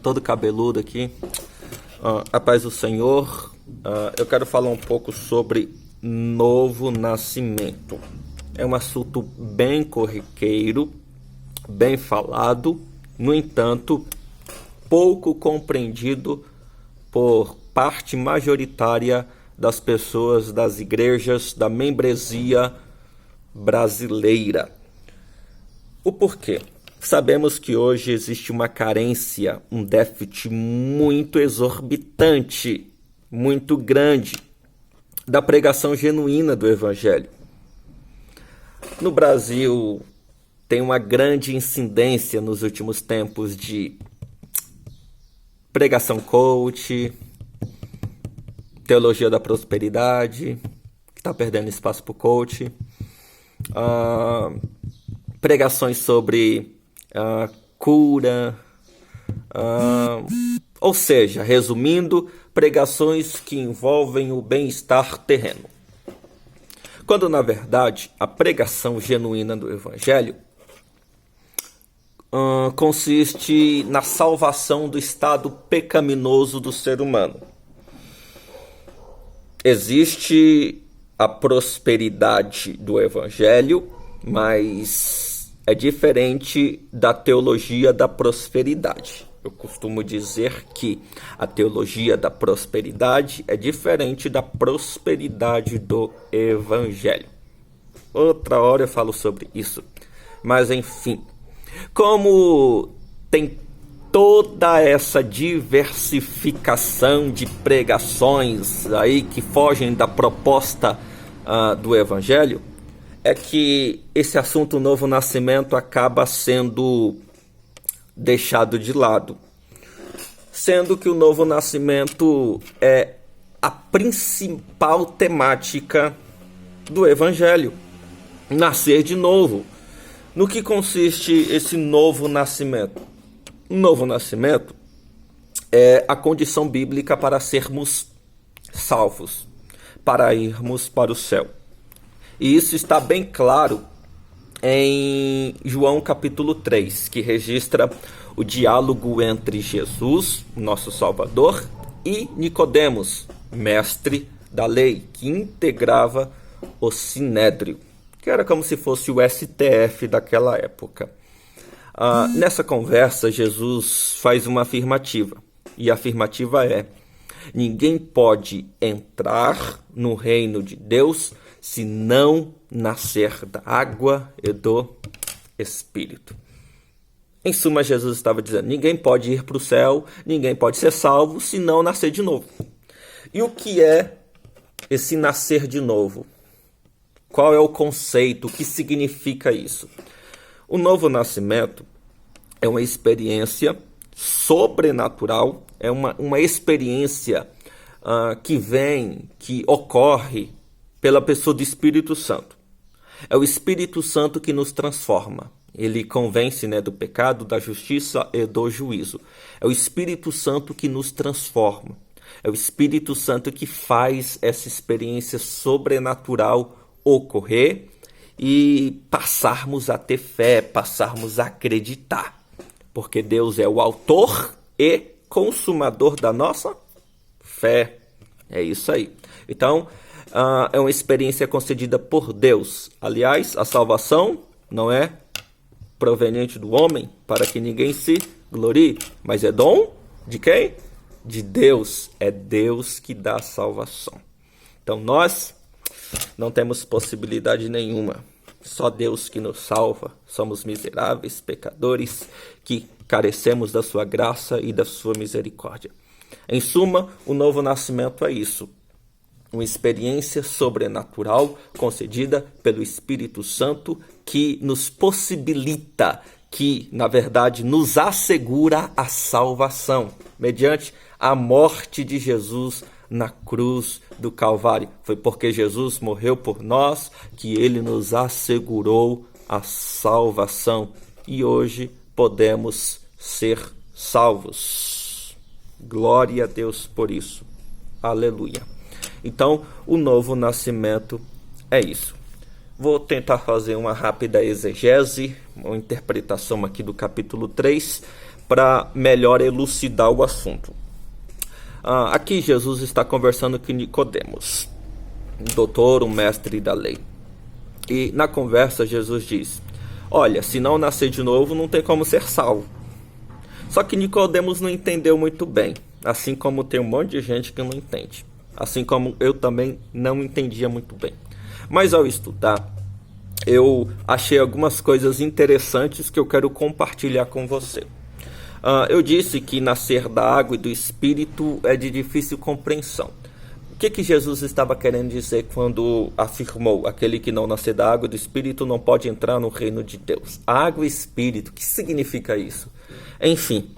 todo cabeludo aqui. A paz do Senhor. Eu quero falar um pouco sobre novo nascimento. É um assunto bem corriqueiro, bem falado, no entanto, pouco compreendido por parte majoritária das pessoas das igrejas da membresia brasileira. O porquê? Sabemos que hoje existe uma carência, um déficit muito exorbitante, muito grande, da pregação genuína do Evangelho. No Brasil, tem uma grande incidência nos últimos tempos de pregação coach, teologia da prosperidade, que está perdendo espaço para o coach, pregações sobre cura, ou seja, resumindo, pregações que envolvem o bem-estar terreno. Quando, na verdade, a pregação genuína do Evangelho consiste na salvação do estado pecaminoso do ser humano. Existe a prosperidade do Evangelho, mas é diferente da teologia da prosperidade. Eu costumo dizer que a teologia da prosperidade é diferente da prosperidade do Evangelho. Outra hora eu falo sobre isso. Mas enfim, como tem toda essa diversificação de pregações aí que fogem da proposta do Evangelho, é que esse assunto novo nascimento acaba sendo deixado de lado, sendo que o novo nascimento é a principal temática do Evangelho, nascer de novo. No que consiste esse novo nascimento? O novo nascimento é a condição bíblica para sermos salvos, para irmos para o céu. E isso está bem claro em João capítulo 3, que registra o diálogo entre Jesus, nosso Salvador, e Nicodemos, mestre da lei, que integrava o Sinédrio, que era como se fosse o STF daquela época. Nessa conversa, Jesus faz uma afirmativa, e a afirmativa é: ninguém pode entrar no reino de Deus se não nascer da água e do Espírito. Em suma, Jesus estava dizendo: ninguém pode ir para o céu, ninguém pode ser salvo se não nascer de novo. E o que é esse nascer de novo? Qual é o conceito? O que significa isso? O novo nascimento é uma experiência sobrenatural, é uma experiência que ocorre pela pessoa do Espírito Santo. É o Espírito Santo que nos transforma. Ele convence, do pecado, da justiça e do juízo. É o Espírito Santo que nos transforma. É o Espírito Santo que faz essa experiência sobrenatural ocorrer e passarmos a ter fé, passarmos a acreditar. Porque Deus é o autor e consumador da nossa fé. É isso aí. Então, é uma experiência concedida por Deus. Aliás, a salvação não é proveniente do homem, para que ninguém se glorie, mas é dom de quem? De Deus. É Deus que dá a salvação. Então nós não temos possibilidade nenhuma. Só Deus que nos salva. Somos miseráveis, pecadores, que carecemos da sua graça e da sua misericórdia. Em suma, o novo nascimento é isso. Uma experiência sobrenatural concedida pelo Espírito Santo que nos possibilita, que, na verdade, nos assegura a salvação, mediante a morte de Jesus na cruz do Calvário. Foi porque Jesus morreu por nós que ele nos assegurou a salvação. E hoje podemos ser salvos. Glória a Deus por isso. Aleluia. Então, o novo nascimento é isso. Vou tentar fazer uma rápida exegese, uma interpretação aqui do capítulo 3, para melhor elucidar o assunto. Aqui Jesus está conversando com Nicodemos, um doutor, um mestre da lei. E na conversa Jesus diz: olha, se não nascer de novo, não tem como ser salvo. Só que Nicodemos não entendeu muito bem, assim como tem um monte de gente que não entende. Assim como eu também não entendia muito bem. Mas ao estudar, eu achei algumas coisas interessantes que eu quero compartilhar com você. Eu disse que nascer da água e do Espírito é de difícil compreensão. O que Jesus estava querendo dizer quando afirmou: aquele que não nascer da água e do Espírito não pode entrar no reino de Deus? Água e Espírito, o que significa isso? Enfim,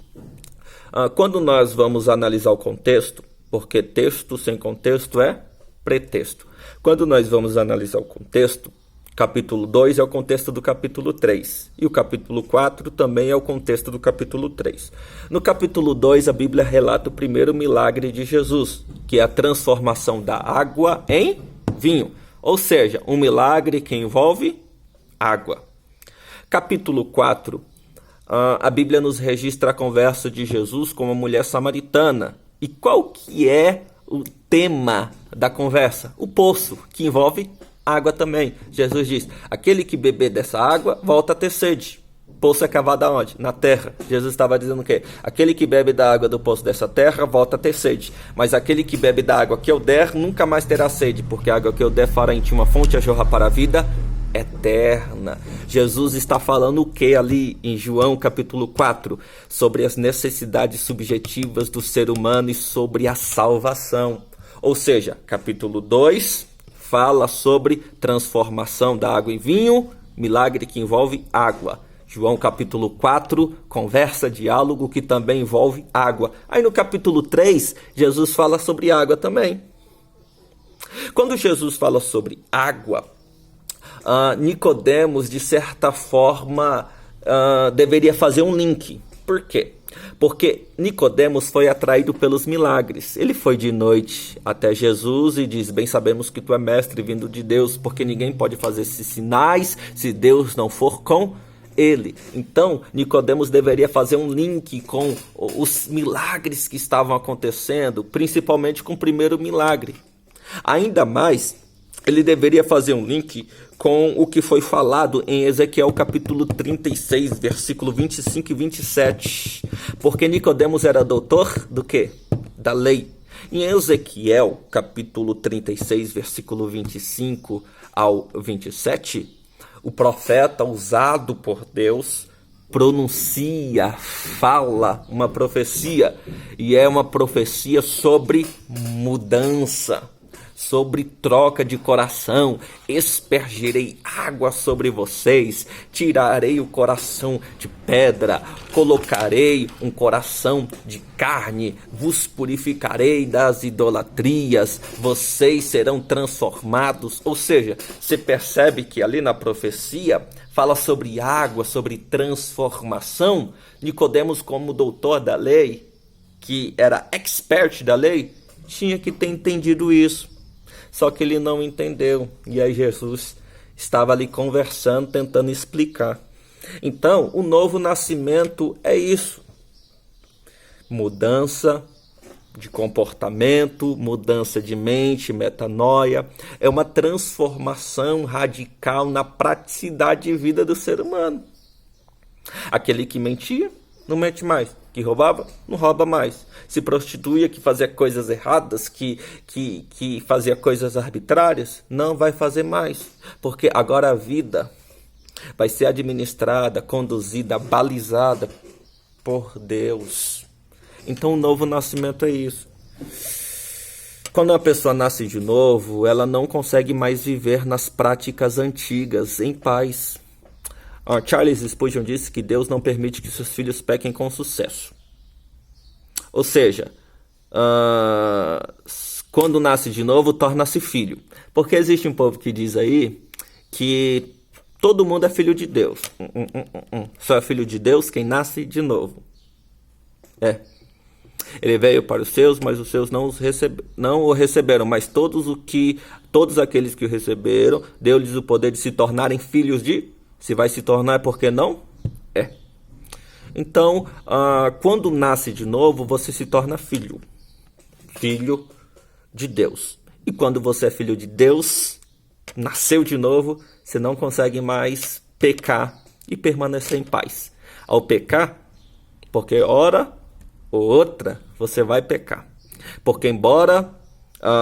quando nós vamos analisar o contexto, porque texto sem contexto é pretexto. Quando nós vamos analisar o contexto, capítulo 2 é o contexto do capítulo 3. E o capítulo 4 também é o contexto do capítulo 3. No capítulo 2, a Bíblia relata o primeiro milagre de Jesus, que é a transformação da água em vinho. Ou seja, um milagre que envolve água. Capítulo 4, a Bíblia nos registra a conversa de Jesus com uma mulher samaritana. E qual que é o tema da conversa? O poço, que envolve água também. Jesus diz: aquele que beber dessa água volta a ter sede. Poço é cavado aonde? Na terra. Jesus estava dizendo o quê? Aquele que bebe da água do poço dessa terra volta a ter sede. Mas aquele que bebe da água que eu der nunca mais terá sede, porque a água que eu der fará em ti uma fonte a jorrar para a vida eterna. Jesus está falando o que ali em João capítulo 4? Sobre as necessidades subjetivas do ser humano e sobre a salvação. Ou seja, capítulo 2 fala sobre transformação da água em vinho, milagre que envolve água. João capítulo 4, conversa, diálogo que também envolve água. Aí no capítulo 3, Jesus fala sobre água também. Quando Jesus fala sobre água, Nicodemos, de certa forma, deveria fazer um link. Por quê? Porque Nicodemos foi atraído pelos milagres. Ele foi de noite até Jesus e diz: bem sabemos que tu é mestre vindo de Deus, porque ninguém pode fazer esses sinais se Deus não for com ele. Então, Nicodemos deveria fazer um link com os milagres que estavam acontecendo, principalmente com o primeiro milagre. Ainda mais, ele deveria fazer um link com o que foi falado em Ezequiel capítulo 36, versículo 25 e 27. Porque Nicodemos era doutor do quê? Da lei. Em Ezequiel capítulo 36, versículo 25 ao 27, o profeta usado por Deus pronuncia, fala uma profecia. E é uma profecia sobre mudança, sobre troca de coração. Espergirei água sobre vocês, tirarei o coração de pedra, colocarei um coração de carne, vos purificarei das idolatrias, vocês serão transformados. Ou seja, você percebe que ali na profecia fala sobre água, sobre transformação. Nicodemos, como doutor da lei, que era expert da lei, tinha que ter entendido isso. Só que ele não entendeu. E aí Jesus estava ali conversando, tentando explicar. Então, o novo nascimento é isso. Mudança de comportamento, mudança de mente, metanoia. É uma transformação radical na praticidade de vida do ser humano. Aquele que mentia, não mente mais. Que roubava, não rouba mais. Se prostituía, que fazia coisas erradas, que fazia coisas arbitrárias, não vai fazer mais. Porque agora a vida vai ser administrada, conduzida, balizada por Deus. Então o novo nascimento é isso. Quando uma pessoa nasce de novo, ela não consegue mais viver nas práticas antigas, em paz. Charles Spurgeon disse que Deus não permite que seus filhos pequem com sucesso. Ou seja, quando nasce de novo, torna-se filho. Porque existe um povo que diz aí que todo mundo é filho de Deus. Só é filho de Deus quem nasce de novo. Ele veio para os seus, mas os seus não o receberam. Mas todos aqueles que o receberam, deu-lhes o poder de se tornarem filhos de... Se vai se tornar é porque não é. Então, quando nasce de novo, você se torna filho de Deus. E quando você é filho de Deus, nasceu de novo, você não consegue mais pecar e permanecer em paz. Ao pecar, porque hora ou outra você vai pecar. Porque embora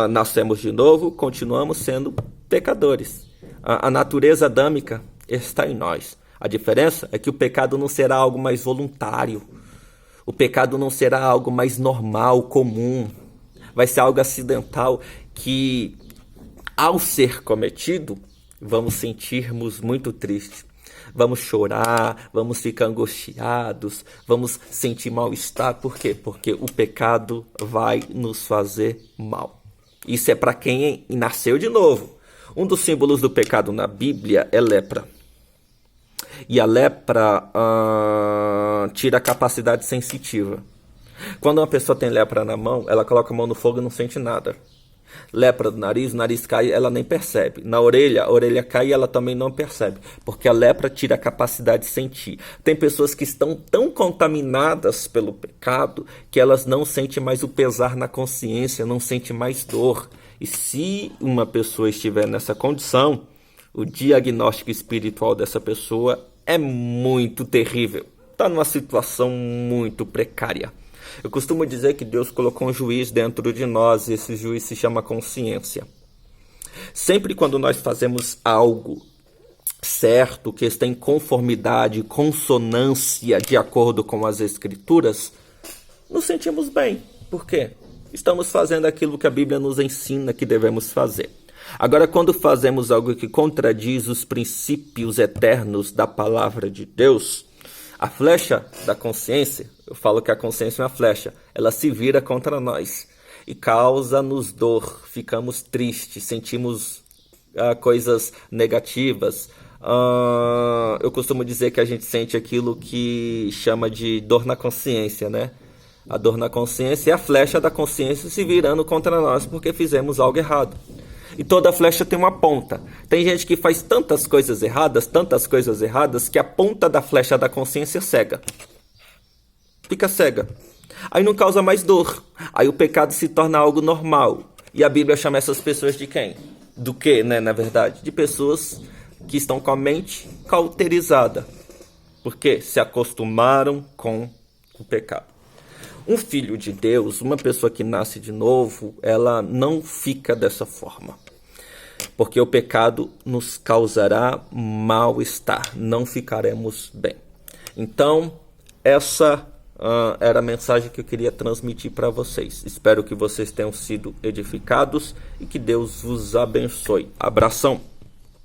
nascemos de novo, continuamos sendo pecadores. A natureza adâmica está em nós. A diferença é que o pecado não será algo mais voluntário. O pecado não será algo mais normal, comum. Vai ser algo acidental que, ao ser cometido, vamos sentirmos muito tristes. Vamos chorar, vamos ficar angustiados, vamos sentir mal-estar. Por quê? Porque o pecado vai nos fazer mal. Isso é para quem nasceu de novo. Um dos símbolos do pecado na Bíblia é lepra. E a lepra tira a capacidade sensitiva. Quando uma pessoa tem lepra na mão, ela coloca a mão no fogo e não sente nada. Lepra do nariz, o nariz cai, ela nem percebe. Na orelha, a orelha cai e ela também não percebe. Porque a lepra tira a capacidade de sentir. Tem pessoas que estão tão contaminadas pelo pecado que elas não sentem mais o pesar na consciência, não sentem mais dor. E se uma pessoa estiver nessa condição, o diagnóstico espiritual dessa pessoa é muito terrível. Está numa situação muito precária. Eu costumo dizer que Deus colocou um juiz dentro de nós e esse juiz se chama consciência. Sempre quando nós fazemos algo certo, que está em conformidade, consonância de acordo com as Escrituras, nos sentimos bem. Por quê? Estamos fazendo aquilo que a Bíblia nos ensina que devemos fazer. Agora, quando fazemos algo que contradiz os princípios eternos da palavra de Deus, a flecha da consciência, eu falo que a consciência é uma flecha, ela se vira contra nós e causa-nos dor, ficamos tristes, sentimos coisas negativas. Eu costumo dizer que a gente sente aquilo que chama de dor na consciência, né? A dor na consciência é a flecha da consciência se virando contra nós porque fizemos algo errado. E toda flecha tem uma ponta. Tem gente que faz tantas coisas erradas, que a ponta da flecha da consciência cega. Fica cega. Aí não causa mais dor. Aí o pecado se torna algo normal. E a Bíblia chama essas pessoas de quem? Do que, né, na verdade? De pessoas que estão com a mente cauterizada. Porque se acostumaram com o pecado. Um filho de Deus, uma pessoa que nasce de novo, ela não fica dessa forma. Porque o pecado nos causará mal-estar, não ficaremos bem. Então, essa era a mensagem que eu queria transmitir para vocês. Espero que vocês tenham sido edificados e que Deus vos abençoe. Abração!